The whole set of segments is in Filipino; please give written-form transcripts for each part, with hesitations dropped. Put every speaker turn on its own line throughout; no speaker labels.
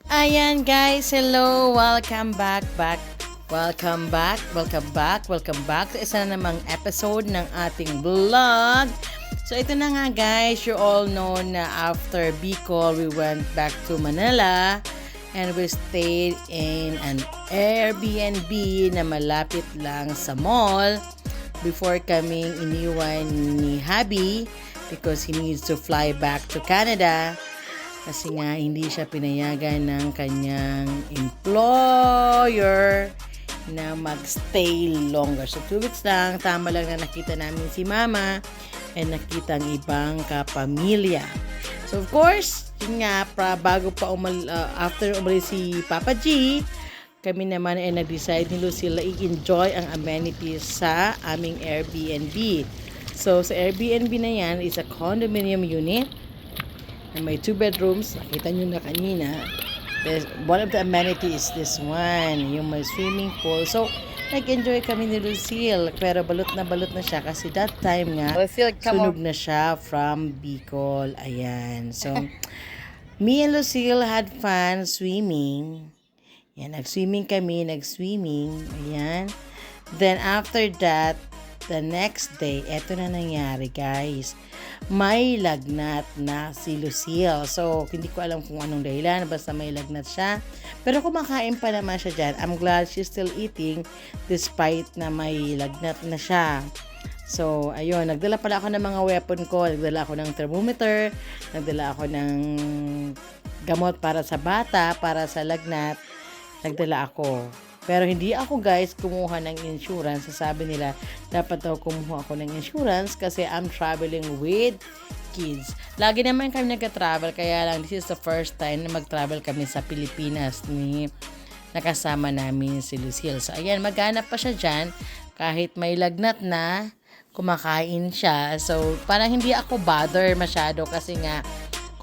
Ayan guys, hello, welcome welcome back sa isa na namang episode ng ating vlog. So ito na nga guys, you all know na after Bicol, we went back to Manila and we stayed in an Airbnb na malapit lang sa mall before kaming iniwan ni Habi because he needs to fly back to Canada. Kasi nga hindi siya pinayagan ng kanyang employer na magstay longer. So 2 weeks lang, tama lang na nakita namin si Mama and nakita ang ibang kapamilya. So of course, yun nga, bago pa after umalis si Papa G, kami naman ay nag-decide ni Lucilla i-enjoy ang amenities sa aming Airbnb. So sa Airbnb na yan is a condominium unit. And may 2 bedrooms. Nakita nyo na kanina. One of the amenities is this one. Yung may swimming pool. So, nag-enjoy kami ni Lucille. Pero balot na siya. Kasi that time nga, sunog na siya from Bicol. Ayan. So, me and Lucille had fun swimming. Yan, nag-swimming kami. Ayan. Then, after that, the next day, eto na nangyari guys. May lagnat na si Lucille. So, hindi ko alam kung anong dahilan. Basta may lagnat siya. Pero kumakain pa naman siya dyan. I'm glad she's still eating despite na may lagnat na siya. So, ayun. Nagdala pala ako ng mga weapon ko. Nagdala ako ng thermometer. Nagdala ako ng gamot para sa bata, para sa lagnat. Nagdala ako. Pero hindi ako guys kumuha ng insurance. Sabi nila, dapat daw kumuha ako ng insurance kasi I'm traveling with kids. Lagi naman kami nagka-travel, kaya lang this is the first time na mag-travel kami sa Pilipinas ni nakasama namin si Lucille. So ayan, maghanap pa siya dyan kahit may lagnat na, kumakain siya. So parang hindi ako bother masyado kasi nga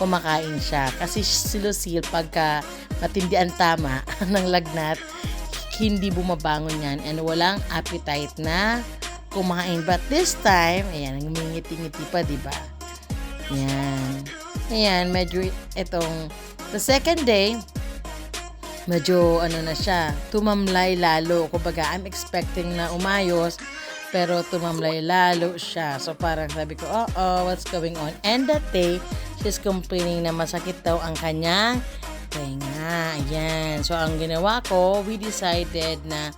kumakain siya. Kasi si Lucille pagka matindi ang tama ng lagnat, hindi bumabangon yan and walang appetite na kumain. But this time, ayan, ngumingiti-ngiti pa, diba? Ayan, medyo itong the second day, medyo na siya, tumamlay lalo. Kumbaga, I'm expecting na umayos, pero tumamlay lalo siya. So parang sabi ko, what's going on? And that day, she's complaining na masakit daw ang kanyang tenga. Ayan. So, ang ginawa ko, we decided na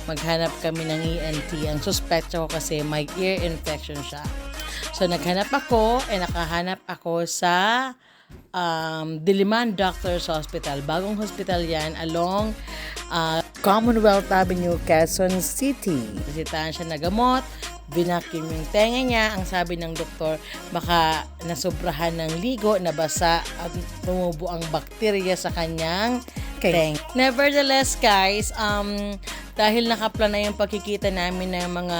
maghanap kami ng ENT. Ang suspect ko kasi may ear infection siya. So, naghanap ako nakahanap ako sa Diliman Doctors Hospital. Bagong hospital yan along Commonwealth Avenue, Quezon City. Bisitahan siya na gamot. Binakim yung tenga niya. Ang sabi ng doktor, baka nasobrahan ng ligo, nabasa at tumubo ang bakterya sa kanyang tenga. Nevertheless, guys, dahil nakaplan na yung pagkikita namin ng mga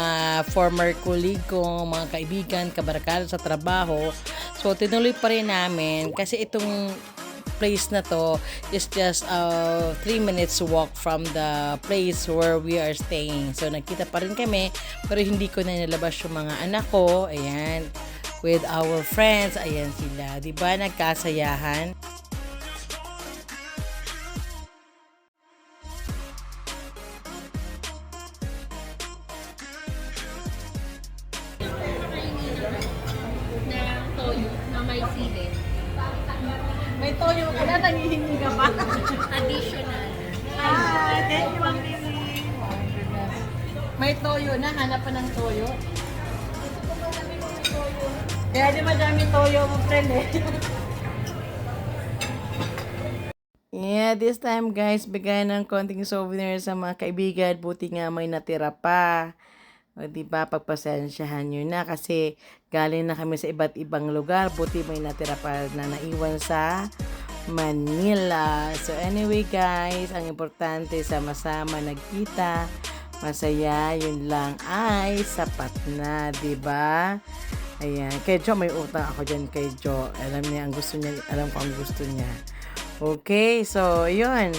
former colleague ko, mga kaibigan, kabarkada sa trabaho, so tinuloy pa rin namin kasi itong place na to is just 3 minutes walk from the place where we are staying. So nagkita pa rin kami pero hindi ko na nilabas yung mga anak ko. Ayan, with our friends. Ayan sila, diba, nagkasayahan.
Na toyo na may sili.
May toyo ka na, nangihingi ka pa.
Additional.
Thank you, Ma'am Lily. May toyo na, hanap pa ng toyo. Kaya di madami toyo mo, friend eh. Yeah, this time guys, bigay ng konting souvenir sa mga kaibigan. Buti nga may natira pa. O diba, pagpasensyahan nyo na kasi galing na kami sa iba't ibang lugar. Buti may natira pa na naiwan sa Manila. So anyway guys, ang importante sama-sama nagkita. Masaya, yun lang ay sapat na, diba? Ayan, kay Jo, may utang ako dyan kay Jo. Alam niya ang gusto niya, alam ko ang gusto niya. Okay, so yun.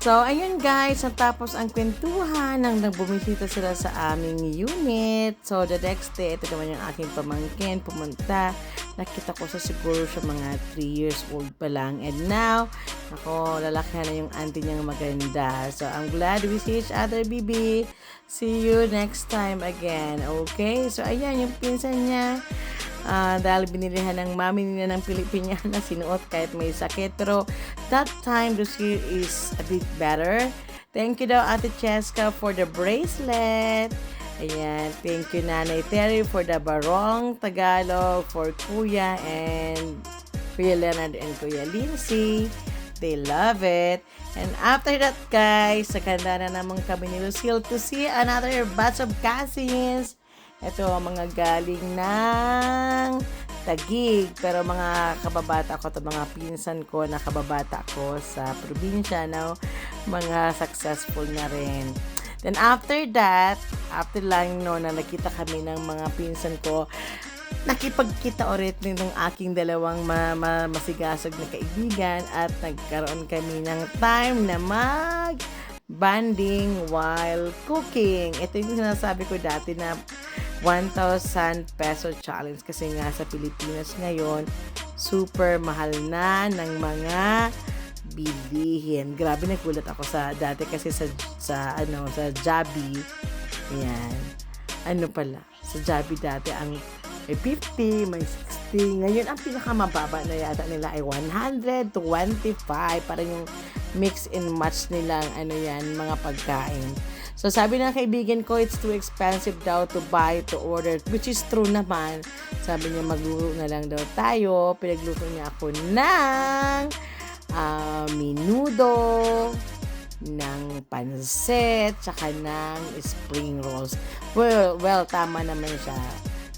So, ayun guys, natapos ang kwentuhan nang bumisita sila sa aming unit. So, the next day, ito naman yung aking pamangkin, pumunta. Nakita ko sa siguro siya mga 3 years old pa lang. And now, ako, lalaki na yung auntie niyang maganda. So, I'm glad we see each other, Bibi. See you next time again. Okay? So, ayan, yung pinsan niya. Dahil binilihan ng mami niya ng Pilipiniana, sinuot kahit may sakit. Pero that time, Lucy is a bit better. Thank you daw, Ate Cheska, for the bracelet. Ayan, thank you, Nanay Terry, for the barong Tagalog, for Kuya and Kuya Leonard and Kuya Lindsay. They love it. And after that, guys, saganda na naman kami ni Lucille to see another batch of cousins. Ito, mga galing ng Taguig. Pero mga kababata ko, mga pinsan ko na kababata ko sa probinsya, no? Mga successful na rin. Then after that, after lang no, na nakita kami ng mga pinsan ko, nakipagkita ulit ng aking dalawang masigasag na kaibigan at nagkaroon kami ng time na banding while cooking. Ito yung sinasabi ko dati na 1,000 peso challenge kasi nga sa Pilipinas ngayon super mahal na ng mga bilihin. Grabe, nagulat ako sa dati kasi sa Jollibee. Ayan. Ano pala? Sa Jollibee dati ang may 50, may 60. Ngayon ang pinakamababa na yata nila ay 125. Parang yung mix and match nilang mga pagkain. So, sabi ng kaibigan ko, it's too expensive daw to buy, to order, which is true naman. Sabi niya, magluto na lang daw tayo. Pinagluto niya ako ng minudo, ng pansit, tsaka ng spring rolls. Well, tama naman siya.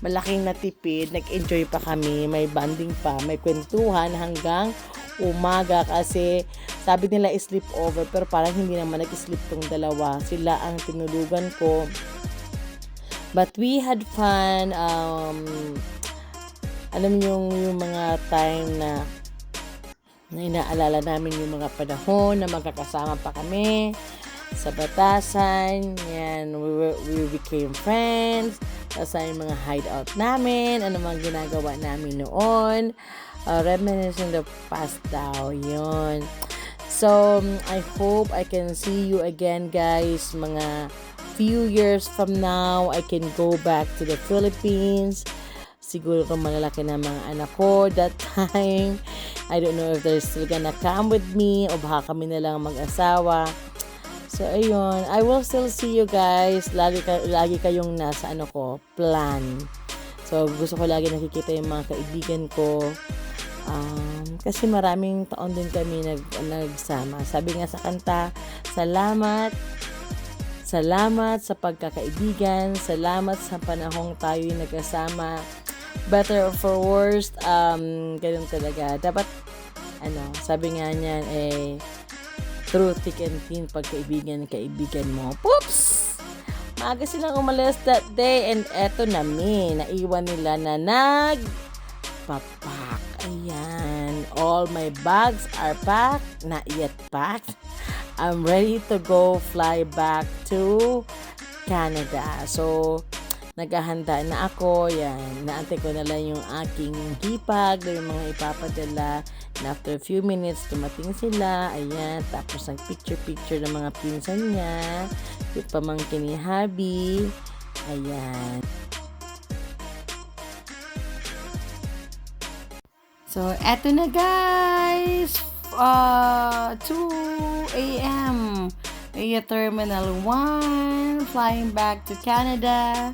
Malaking natipid, nag-enjoy pa kami, may banding pa, may kwentuhan hanggang umaga kasi sabi nila sleep over pero parang hindi naman nag-sleep tong dalawa. Sila ang tinulugan ko. But we had fun. Alam niyo yung mga time na inaalala namin yung mga panahon na magkakasama pa kami sa batasan. Yan, we became friends. Tapos yung mga hideout namin, ano mga ginagawa namin noon. Reminiscing the past daw, yun. So, I hope I can see you again, guys. Mga few years from now, I can go back to the Philippines. Siguro malalaki na mga anak ko that time. I don't know if they're still gonna come with me o baka kami na lang mag-asawa. So, ayun. I will still see you guys. Lagi kayong nasa plan. So, gusto ko lagi nakikita yung mga kaibigan ko. Kasi maraming taon din kami nagsama. Sabi nga sa kanta, salamat sa pagkakaibigan, salamat sa panahong tayo'y nagkasama. Better or for worst, ganun talaga. Dapat, sabi nga niyan, through thick and thin, pagkaibigan mo. Poops! Maaga silang umalis that day, and eto naiwan nila na nagpapak. Ayan. All my bags are packed. Not yet packed. I'm ready to go fly back to Canada. So, naghahanda na ako. Yan. Naantay ko na lang yung aking hipag, yung mga ipapadala. And after a few minutes, tumating sila. Ayan. Tapos nag-picture ng mga pinsan niya. Yung pamangkin ni Habi. Ayan. So, eto na guys! 2 a.m. Terminal 1, flying back to Canada.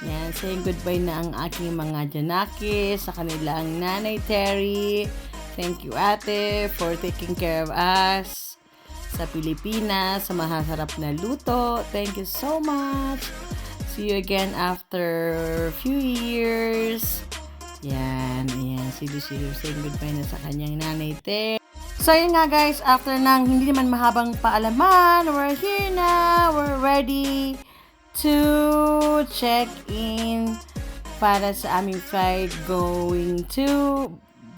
Yan, saying goodbye na ang aking mga Janaki sa kanilang Nanay Terry. Thank you, Ate, for taking care of us sa Pilipinas, sa mahasarap na luto. Thank you so much. See you again after a few years. Yan, ayan, si Lucy saying goodbye na sa kanyang Nanay Terry. So, yun nga guys, after ng hindi naman mahabang paalaman, we're here na, we're ready to check in para sa aming flight going to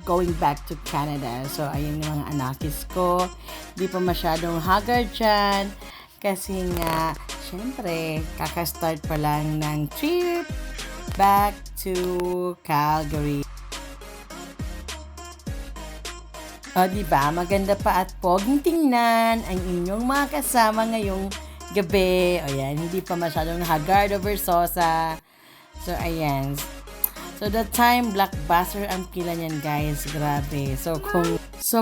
going back to Canada. So, ayun yung mga anakis ko. Di pa masyadong haggard dyan. Kasi nga, syempre, kakastart pa lang ng trip back to Calgary. O, diba? Maganda pa at poging tingnan ang inyong mga kasama ngayong gabi. O, yan. Hindi pa masyadong haggard o versosa. So, ayan. So, that time, Blockbuster ang pila niyan, guys. Grabe. So,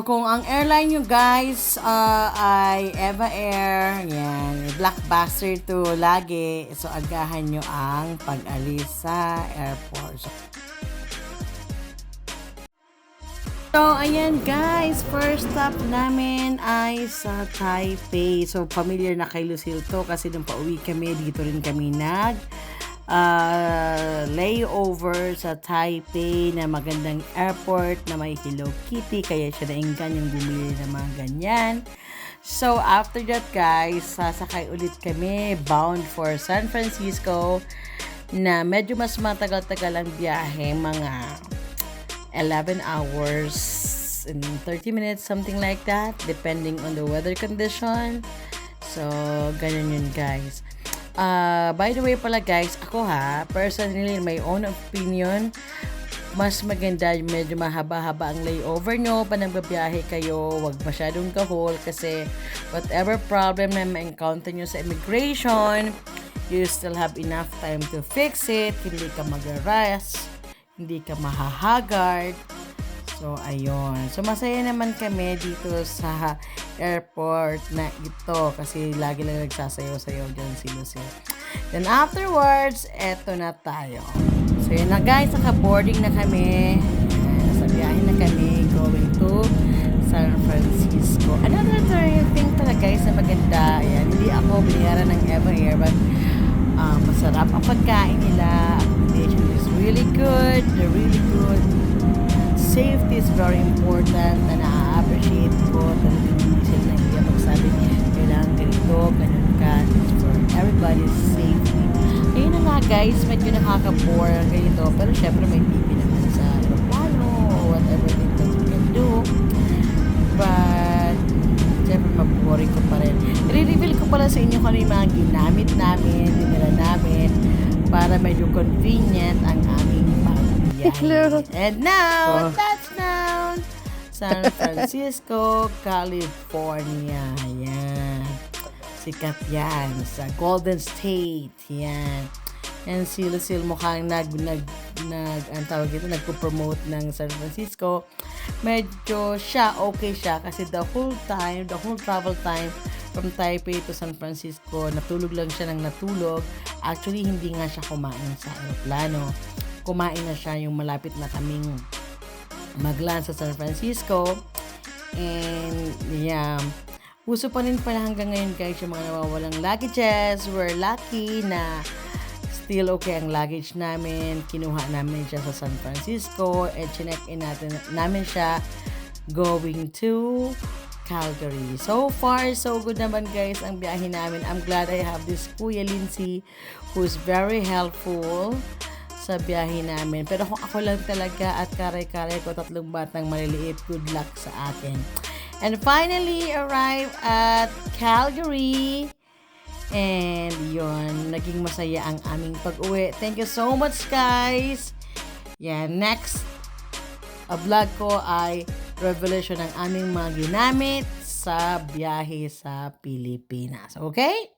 kung ang airline nyo, guys, ay Eva Air, yan, Blockbuster to lagi. So, agahan nyo ang pag-alis sa airport. So, ayan guys, first stop namin ay sa Taipei. So, familiar na kay Lucille to kasi nung pauwi kami, dito rin kami layover sa Taipei na magandang airport na may Hello Kitty. Kaya siya nainggan yung bumili ng mga ganyan. So, after that guys, sasakay ulit kami bound for San Francisco na medyo mas matagal-tagal ang biyahe, mga 11 hours and 30 minutes, something like that, depending on the weather condition. So, ganun yun, guys. By the way pala, guys, ako personally, in my own opinion, mas maganda, medyo mahaba-haba ang layover nyo pa nang babiyahe kayo. Huwag masyadong kahol kasi whatever problem na ma-encounter nyo sa immigration, you still have enough time to fix it. Hindi ka mag-rush, hindi ka mahahagard. So, ayun. So, masaya naman kami dito sa airport na ito kasi lagi lang nagsasayaw-sayaw dyan si Lucille. Then, afterwards, eto na tayo. So, yun na guys, naka-boarding na kami. Nasa biyahe na kami going to San Francisco. Another thing pala guys na maganda. Ayan, hindi ako binayaran ng Eva Air, but masarap ang pagkain nila. Accommodation is really good. They're really good. Safety is very important na na-appreciate ko. Talagang hindi sila nang magsabi kailangan ganito, ganun ka. It's for everybody's safety. Ayun na nga guys, medyo nakaka-bore ang ganito. Pero syempre may TV naman sa aeroplano or whatever thing that we can do. But syempre maboring ko pa rin. I-reveal ko pala sa inyo kung ano yung mga ginamit namin, dinala namin para medyo convenient ang aming pagbiyahe. And now, touchdown! San Francisco, California. Ayan. Sikat yan. Sa Golden State. Yan. And si Lucille mukhang ang tawag ito, nagpo-promote ng San Francisco. Medyo okay siya kasi the whole travel time from Taipei to San Francisco, natulog lang siya ng natulog. Actually, hindi nga siya kumain sa aeroplano. Kumain na siya yung malapit na kaming mag-land sa San Francisco. And, yeah. Uso pa rin pala hanggang ngayon guys yung mga nawawalang luggages. We're lucky na still okay ang luggage namin. Kinuha namin siya sa San Francisco and chinek-in namin siya going to Calgary. So far, so good naman guys ang biyahe namin. I'm glad I have this Kuya Lindsay who's very helpful sa biyahe namin. Pero kung ako lang talaga at karay-karay ko, 3 batang maliliit, good luck sa akin. And finally, arrive at Calgary. And yun, naging masaya ang aming pag-uwi. Thank you so much guys. Next vlog ko ay revelation ng aming mga ginamit sa biyahe sa Pilipinas. Okay?